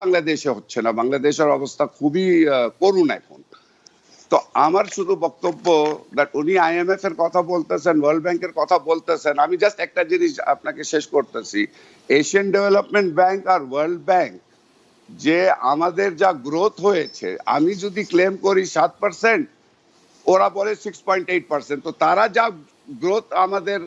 বাংলাদেশে হচ্ছে না, বাংলাদেশের অবস্থা খুবই করুণ এখন। তো আমার শুধু বক্তব্য দ্যাট উনি IMF এর কথা বলতেছেন, ওয়ার্ল্ড ব্যাংকের কথা বলতেছেন, আমি জাস্ট একটা জিনিস আপনাকে শেষ করতেছি, এশিয়ান ডেভেলপমেন্ট ব্যাংক আর ওয়ার্ল্ড ব্যাংক যে আমাদের যা গ্রোথ হয়েছে, আমি যদি ক্লেম করি 7%, ওরা বলে 6.8%, তো তারা যা গ্রোথ আমাদের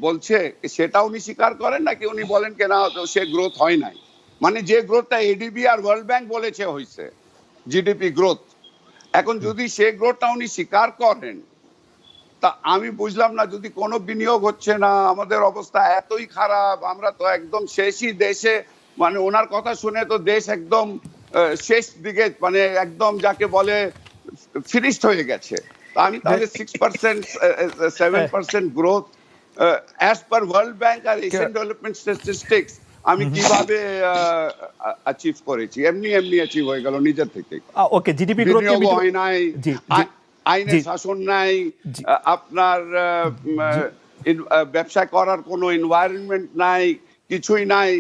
বলছে সেটা উনি স্বীকার করেন নাকি উনি বলেন কেনা সে গ্রোথ হয় নাই? মানে যে গ্রোথটা এডিবি আর ওয়ার্ল্ড ব্যাংক বলেছে হয়েছে জিডিপি গ্রোথ, এখন যদি সে গ্রোথটা উনি স্বীকার করেন, তা আমি বুঝলাম না, যদি কোনো বিনিয়োগ হচ্ছে না, আমাদের অবস্থা এতই খারাপ, আমরা তো একদম শেষই দেশে, মানে ওনার কথা শুনে তো দেশ একদম শেষ দিকে, মানে একদম যাকে বলে ফিনিশড হয়ে গেছে। আমি তাহলে 6% 7% growth as per World Bank আর এশিয়ান ডেভেলপমেন্ট স্ট্যাটিস্টিক্স আমি কিভাবে অ্যাচিভ করেছি? এমনি অ্যাচিভ হয়ে গেল নিজের থেকে। ওকে, জিডিপি গ্রোথ হয় নাই, আইনের শাসন নাই, আপনার ব্যবসা করার কোনো এনভায়রনমেন্ট নাই, কিছুই নাই,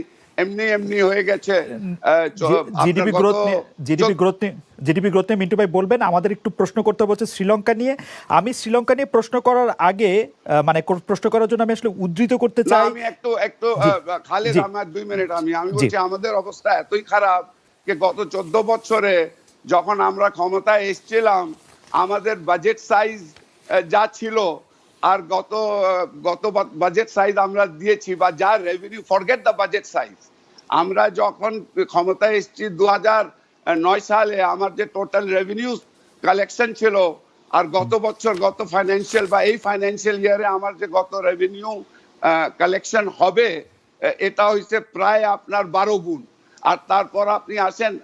এমনি হয়ে গেছে। জিডিপি গ্রোথ নিয়ে মিন্টু ভাই বলবেন। আমাদের একটু প্রশ্ন করতে বলছে শ্রীলঙ্কা নিয়ে। আমি শ্রীলঙ্কা নিয়ে প্রশ্ন করার আগে, মানে প্রশ্ন করার জন্য আমি আসলে উদ্ধৃত করতে চাই। আমি একটু খালেদ, আমার 2 মিনিট। আমি বলছি আমাদের অবস্থা এতই খারাপ যে গত 14 বছরে যখন আমরা ক্ষমতায় এসেছিলাম, আমাদের বাজেট সাইজ যা ছিল আর গত বাজেট সাইজ আমরা দিয়েছি বা যা revenue, forget the budget size, আমরা যখন ক্ষমতায় এসেছি 2009 সালে আমার যে টোটাল রেভিনিউ কালেকশন ছিল, আর গত বছর গত ফাইন্যান্সিয়াল বা এই ফাইন্যান্সিয়াল ইয়ারে আমার যে গত রেভিনিউ কালেকশন হবে, এটা হইছে প্রায় আপনার 12 গুণ। আর তারপর আপনি আসেন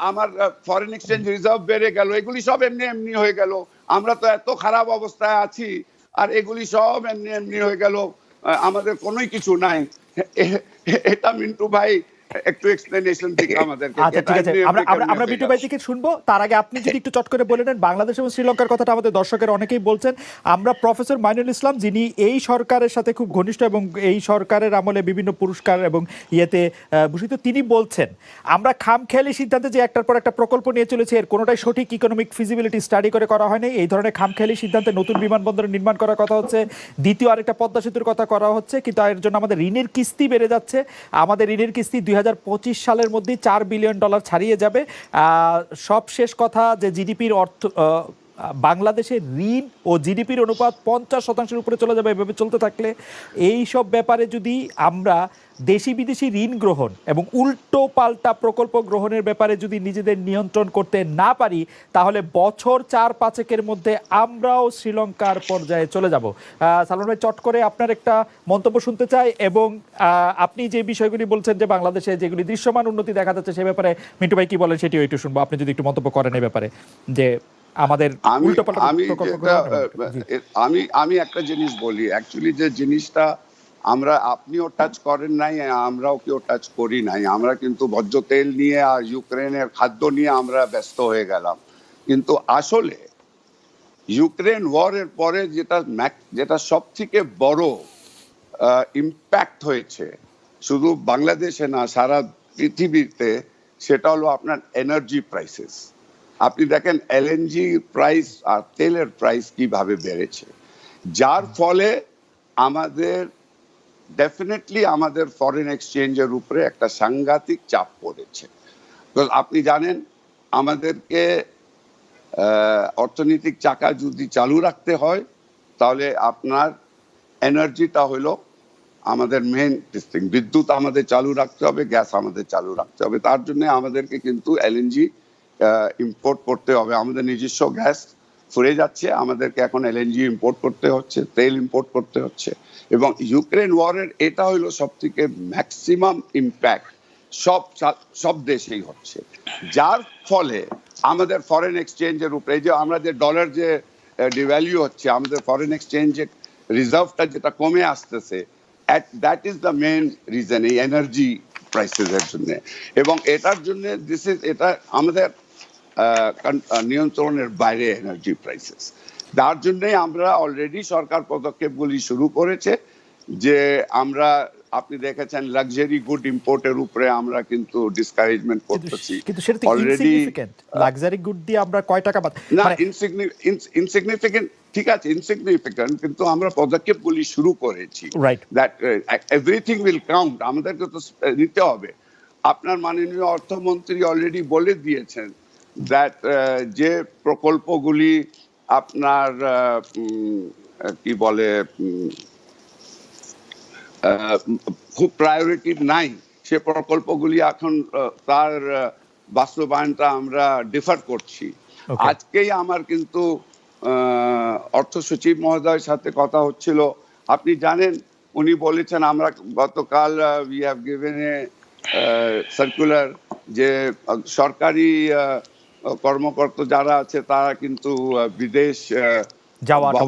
আমার ফরেন এক্সচেঞ্জ রিজার্ভ বেড়ে গেল, এগুলি সব এমনি হয়ে গেল। আমরা তো এত খারাপ অবস্থায় আছি আর এগুলি সব এমনি হয়ে গেল, আমাদের কোনোই কিছু নাই। এটা মিন্টু ভাই একটু এক্সপ্লেনেশন দিক আমাদেরকে। আচ্ছা, ঠিক আছে, আমরা মিন্টু ভাই থেকে শুনবো। তার আগে আপনি যদি একটু চট করে বলে নেন, বাংলাদেশ এবং শ্রীলঙ্কার কথাটা আমাদের দর্শকের অনেকেই বলছেন। আমরা প্রফেসর মাইনুল ইসলাম, যিনি এই সরকারের সাথে খুব ঘনিষ্ঠ এবং এই সরকারের আমলে বিভিন্ন পুরস্কার এবং ইয়েতে ভূষিত, তিনি বলছেন আমরা খামখেয়ালি সিদ্ধান্তে যে একটার পর একটা প্রকল্প নিয়ে চলেছে, এর কোনোটাই সঠিক ইকোনমিক ফিজিবিলিটি স্টাডি করে করা হয়নি। এই ধরনের খামখেয়ালি সিদ্ধান্তে নতুন বিমানবন্দর নির্মাণ করার কথা হচ্ছে, দ্বিতীয় আরেকটা পদ্মা সেতুর কথা করা হচ্ছে, কিন্তু এর জন্য আমাদের ঋণের কিস্তি বেড়ে যাচ্ছে। আমাদের ঋণের কিস্তি 2025 সালের মধ্যে $4 বিলিয়ন ছাড়িয়ে যাবে। সব শেষ কথা যে জিডিপির অর্থ, বাংলাদেশের ঋণ ও জিডিপির অনুপাত 50% উপরে চলে যাবে এভাবে চলতে থাকলে। এই সব ব্যাপারে যদি আমরা দেশি বিদেশি ঋণ গ্রহণ এবং উল্টো পাল্টা প্রকল্প গ্রহণের ব্যাপারে যদি নিজেদের নিয়ন্ত্রণ করতে না পারি, তাহলে বছর 4-5 মধ্যে আমরাও শ্রীলঙ্কার পর্যায়ে চলে যাব। সালমান ভাই, চট করে আপনার একটা মন্তব্য শুনতে চাই, এবং আপনি যে বিষয়গুলি বলছেন যে বাংলাদেশে যেগুলি দৃশ্যমান উন্নতি দেখা যাচ্ছে সে ব্যাপারে মিন্টু ভাই কি বলেন সেটিও একটু শুনবো। আপনি যদি একটু মন্তব্য করেন এই ব্যাপারে, যে আমাদের আমি একটা জিনিস বলি, অ্যাকচুয়ালি যে জিনিসটা আপনিও টাচ করেন নাই, আমরাও কেউ টাচ করি নাই। আমরা কিন্তু ভোজ্য তেল নিয়ে আর ইউক্রেনের খাদ্য নিয়ে আমরা ব্যস্ত হয়ে গেলাম। কিন্তু আসলে ইউক্রেন ওয়ারের পরে যেটা সব থেকে বড় ইম্প্যাক্ট হয়েছে শুধু বাংলাদেশে না, সারা পৃথিবীতে, সেটা হলো আপনার এনার্জি প্রাইসেস। আপনি দেখেন এলএনজি প্রাইস আর তেলের প্রাইস কিভাবে বেড়েছে, যার ফলে আমাদের ডেফিনেটলি আমাদের ফরেন এক্সচেঞ্জের উপরে একটা সাংঘাতিক চাপ পড়েছে। আপনি জানেন আমাদেরকে অর্থনৈতিক চাকা যদি চালু রাখতে হয়, তাহলে আপনার এনার্জিটা হলো আমাদের মেন থিং। বিদ্যুৎ আমাদের চালু রাখতে হবে, গ্যাস আমাদের চালু রাখতে হবে। তার জন্য আমাদেরকে কিন্তু এলএনজি ইম্পোর্ট করতে হবে। আমাদের নিজস্ব গ্যাস ফুরে যাচ্ছে, আমাদেরকে এখন এলএনজি ইম্পোর্ট করতে হচ্ছে, তেল ইম্পোর্ট করতে হচ্ছে। এবং ইউক্রেন ওয়ারের এটা হলো সব থেকে ম্যাক্সিমাম ইম্প্যাক্ট সব দেশেই হচ্ছে, যার ফলে আমাদের ফরেন এক্সচেঞ্জের উপরে, যে আমরা যে ডলার যে ডিভ্যালু হচ্ছে, আমাদের ফরেন এক্সচেঞ্জের রিজার্ভটা যেটা কমে আসতেছে, that is the main reason এই এনার্জি প্রাইসেসের জন্য। এবং এটার জন্য এটা আমাদের নিয়ন্ত্রণের বাইরে এনার্জি প্রাইসেস। তার জন্যই আমরা অলরেডি সরকার পদক্ষেপগুলি শুরু করেছে, যে আমরা আপনি দেখেছেন লাক্সারি গুড ইম্পোর্টের উপরে আমরা কিন্তু ডিসকারেজমেন্ট করতেছি কিন্তু সেটা তো অলরেডি। ইনসিগনিফিকেন্ট। লাক্সারি গুড দিয়ে আমরা কয় টাকা না, মানে ইনসিগনিফিকেন্ট, ঠিক আছে, ইনসিগনিফিকেন্ট, কিন্তু আমরা পদক্ষেপগুলি শুরু করেছি। Right. That everything will count, আমাদেরকে তো নিতে হবে। আপনার মাননীয় অর্থমন্ত্রী অলরেডি বলে দিয়েছেন দ্যাট যে প্রকল্পগুলি আপনার কি বলে খুব প্রায়োরিটি নাই, সে প্রকল্পগুলি এখন তার বাস্তবায়নটা আমরা ডিফার করছি। আজকেই আমার কিন্তু অর্থ সচিব মহোদয়ের সাথে কথা হচ্ছিল। আপনি জানেন উনি বলেছেন, আমরা গতকাল we have given a circular যে সরকারি কর্মকর্তা যারা আছে তারা কিন্তু বিদেশ যাওয়াটা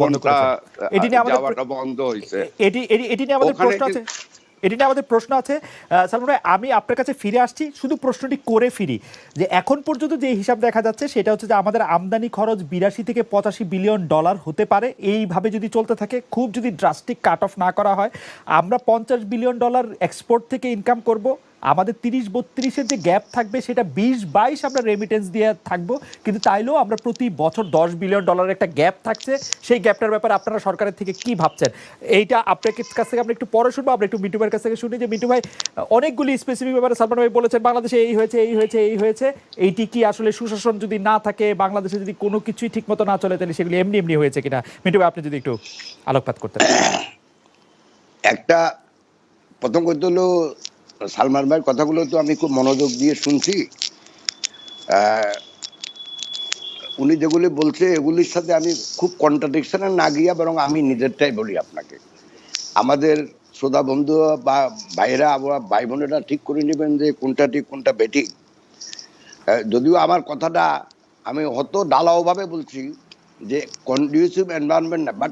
বন্ধ হয়েছে। এটি নিয়ে আমাদের প্রশ্ন আছে, এটি নিয়ে আমাদের প্রশ্ন আছে। সালমান ভাই, আমি আপনার কাছে ফিরে আসছি, শুধু প্রশ্নটি করে ফিরি যে এখন পর্যন্ত যে হিসাব দেখা যাচ্ছে সেটা হচ্ছে যে আমাদের আমদানি খরচ 82 থেকে 85 বিলিয়ন ডলার হতে পারে। এইভাবে যদি চলতে থাকে, খুব যদি ড্রাস্টিক কাট অফ না করা হয়, আমরা 50 বিলিয়ন ডলার এক্সপোর্ট থেকে ইনকাম করব। আমাদের 30-32-এর যে গ্যাপ থাকবে সেটা 20-22 আমরা রেমিটেন্স দিয়ে থাকবো। কিন্তু তাইলেও আমরা প্রতি বছর 10 বিলিয়ন ডলারের একটা গ্যাপ থাকছে। সেই গ্যাপটার ব্যাপারে আপনারা সরকারের থেকে কি ভাবছেন? এইটা আপনার কাছ থেকে আমরা একটু পরে শুনবো। আমরা একটু মিন্টু ভাইয়ের কাছ থেকে শুনি যে মিন্টু ভাই অনেকগুলি স্পেসিফিক ব্যাপারে সালমান ভাই বলেছেন বাংলাদেশে এই হয়েছে, এই হয়েছে, এই হয়েছে। এইটি কি আসলে সুশাসন যদি না থাকে, বাংলাদেশে যদি কোনো কিছুই ঠিক মতো না চলে, তাহলে সেগুলি এমনি এমনি হয়েছে কিনা? মিন্টু ভাই, আপনি যদি একটু আলোকপাত করতেন। একটা প্রথম কথা হলো, সালমান ভাইয়ের কথাগুলো তো আমি খুব মনোযোগ দিয়ে শুনছি। উনি যেগুলি বলছে এগুলির সাথে আমি খুব কন্ট্রাডিকশনে না গিয়া বরং আমি নিজেরটাই বলি আপনাকে। আমাদের শ্রোতা বন্ধু বা ভাইয়েরা, ভাই বোনেরা ঠিক করে নেবেন যে কোনটা ঠিক কোনটা বেঠিক। যদিও আমার কথাটা আমি হয়তো ঢালাওভাবে বলছি যে কন্ডিউসিভ এনভায়রনমেন্ট না, বাট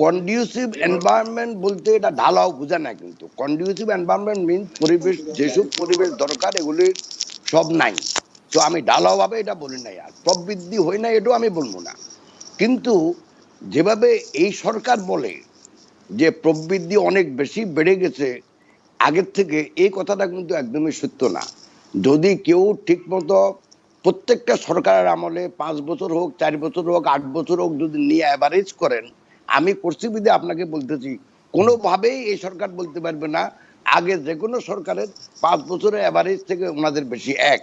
কন্ডিউসিভ এনভায়রনমেন্ট বলতে এটা ঢালাও বোঝা না। কিন্তু কন্ডিউসিভ এনভায়রনমেন্ট মিনস পরিবেশ, যেসব পরিবেশ দরকার এগুলি সব নাই। তো আমি ঢালাওভাবে এটা বলি নাই, আর প্রবৃদ্ধি হয় না এটাও আমি বলবো না। কিন্তু যেভাবে এই সরকার বলে যে প্রবৃদ্ধি অনেক বেশি বেড়ে গেছে আগের থেকে, এই কথাটা কিন্তু একদমই সত্য না। যদি কেউ ঠিক মতো প্রত্যেকটা সরকারের আমলে 5 বছর হোক, 4 বছর হোক, 8 বছর হোক, যদি নিয়ে অ্যাভারেজ করেন, আমি করছি বিধে আপনাকে বলতেছি, কোনোভাবেই এই সরকার বলতে পারবে না আগে যে কোনো সরকারের 5 বছরের অ্যাভারেজ থেকে ওনাদের বেশি। এক।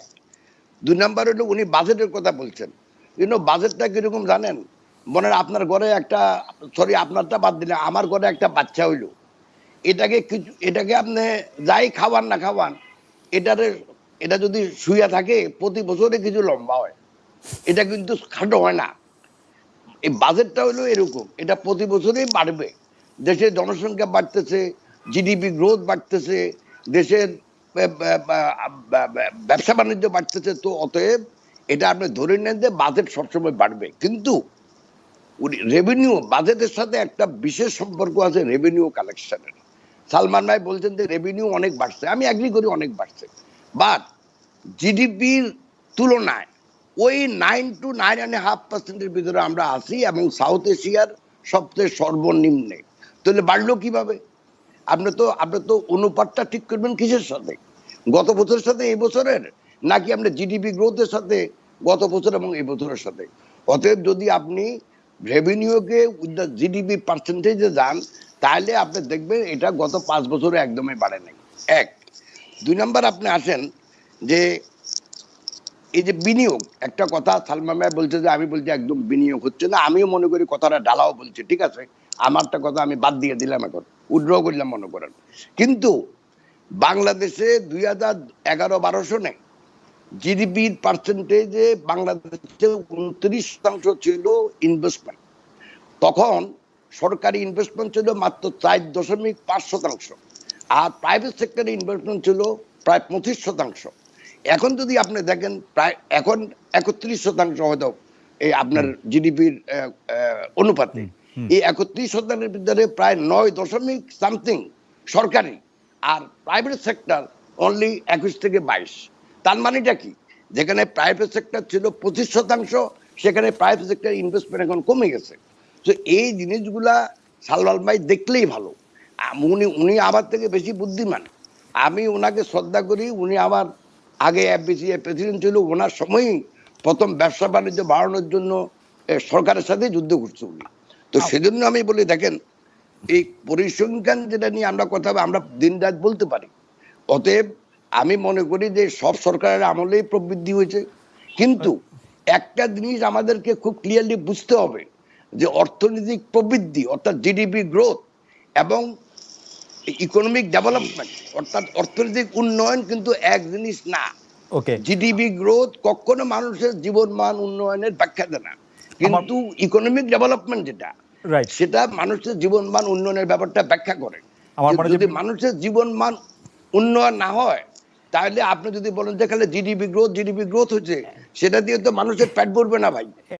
2 নাম্বার হলো উনি বাজেটের কথা বলছেন। কিন্তু বাজেটটা কিরকম জানেন? মনে হয় আপনার ঘরে একটা, সরি আপনারটা বাদ দিলে, আমার ঘরে একটা বাচ্চা হইলো, এটাকে আপনি যাই খাওয়ান না খাওয়ান, এটা যদি শুয়ে থাকে প্রতি বছরে কিছু লম্বা হয়, এটা কিন্তু খাটো হয় না। এই বাজেটটা হলো এরকম, এটা প্রতি বছরই বাড়বে। দেশের জনসংখ্যা বাড়তেছে, জিডিপি গ্রোথ বাড়তেছে, দেশের ব্যবসা বাণিজ্য বাড়তেছে। তো অতএব এটা আপনি ধরে নেন যে বাজেট সবসময় বাড়বে। কিন্তু রেভিনিউ, বাজেটের সাথে একটা বিশেষ সম্পর্ক আছে রেভিনিউ কালেকশনের। সালমান ভাই বলছেন যে রেভিনিউ অনেক বাড়ছে, আমি এগ্রি করি অনেক বাড়ছে, বাট জিডিপির তুলনায় ওই 9 to 9.5% ভিতরে আমরা আছি এবং সাউথ এশিয়ার সবচেয়ে সর্বনিম্নে। তাহলে বাড়লো কিভাবে? আপনি তো অনুপাতটা ঠিক করবেন কিসের সাথে? গত বছরের সাথে এই বছরের, নাকি আপনি জিডিপি গ্রোথের সাথে গত বছর এবং এই বছরের সাথে? অতএব যদি আপনি রেভিনিউকে উইথ দ্য জিডিপি পার্সেন্টেজে যান, তাহলে আপনি দেখবেন এটা গত 5 বছরে একদমই বাড়ে নাই। এক। 2 নাম্বার, আপনি আসেন যে এই যে বিনিয়োগ, একটা কথা সালমান ভাই বলছে যে আমি বলছি একদম বিনিয়োগ হচ্ছে না। আমিও মনে করি কথাটা ঢালাও বলছে, ঠিক আছে, আমারটা কথা আমি বাদ দিয়ে দিলাম, এখন উইথড্র করলাম মনে করেন। কিন্তু বাংলাদেশে 2011-12 সনে জিডিপির পার্সেন্টেজে বাংলাদেশে 29% ছিল ইনভেস্টমেন্ট। তখন সরকারি ইনভেস্টমেন্ট ছিল মাত্র 4.5%, আর প্রাইভেট সেক্টরে ইনভেস্টমেন্ট ছিল প্রায় 25%। এখন যদি আপনি দেখেন, প্রায় এখন 31% হয়তো এই আপনার জিডিপির অনুপাতে। এই 31%-এর ভিতরে প্রায় 9.something সরকারি, আর প্রাইভেট সেক্টর অনলি 21 থেকে 22। তার মানেটা কি? যেখানে প্রাইভেট সেক্টর ছিল 25%, সেখানে প্রাইভেট সেক্টর ইনভেস্টমেন্ট এখন কমে গেছে। তো এই জিনিসগুলা সালমান ভাই দেখলেই ভালো। উনি উনি আমার থেকে বেশি বুদ্ধিমান। আমি ওনাকে শ্রদ্ধা করি। উনি আমার আগে এফবিসি এর প্রেসিডেন্ট ছিল, ওনার সময়ই প্রথম ব্যবসা বাণিজ্য বাড়ানোর জন্য সরকারের সাথে যুদ্ধ করছে উনি। তো সেজন্য আমি বলি, দেখেন এই পরিসংখ্যান যেটা নিয়ে আমরা কথা আমরা দিন রাত বলতে পারি। অতএব আমি মনে করি যে সব সরকারের আমলেই প্রবৃদ্ধি হয়েছে, কিন্তু একটা জিনিস আমাদেরকে খুব ক্লিয়ারলি বুঝতে হবে যে অর্থনৈতিক প্রবৃদ্ধি অর্থাৎ জিডিপি গ্রোথ এবং ইকোনমিক ডেভেলপমেন্ট অর্থাৎ অর্থনৈতিক উন্নয়ন কিন্তু এক জিনিস না। ওকে, জিডিপি গ্রোথ কখনো মানুষের জীবনমান উন্নয়নের ব্যাখ্যা দেয় না, কিন্তু ইকোনমিক ডেভেলপমেন্ট যেটা রাইট। সেটা মানুষের জীবনমান উন্নয়নের ব্যাপারটা ব্যাখ্যা করে। আমার মনে হয় যদি যে- মানুষের জীবনমান উন্নয়ন না হয়, তাহলে আপনি যদি বলেন যে খালি জিডিপি গ্রোথ হচ্ছে, সেটা দিয়ে তো মানুষের পেট ভরবে না ভাই।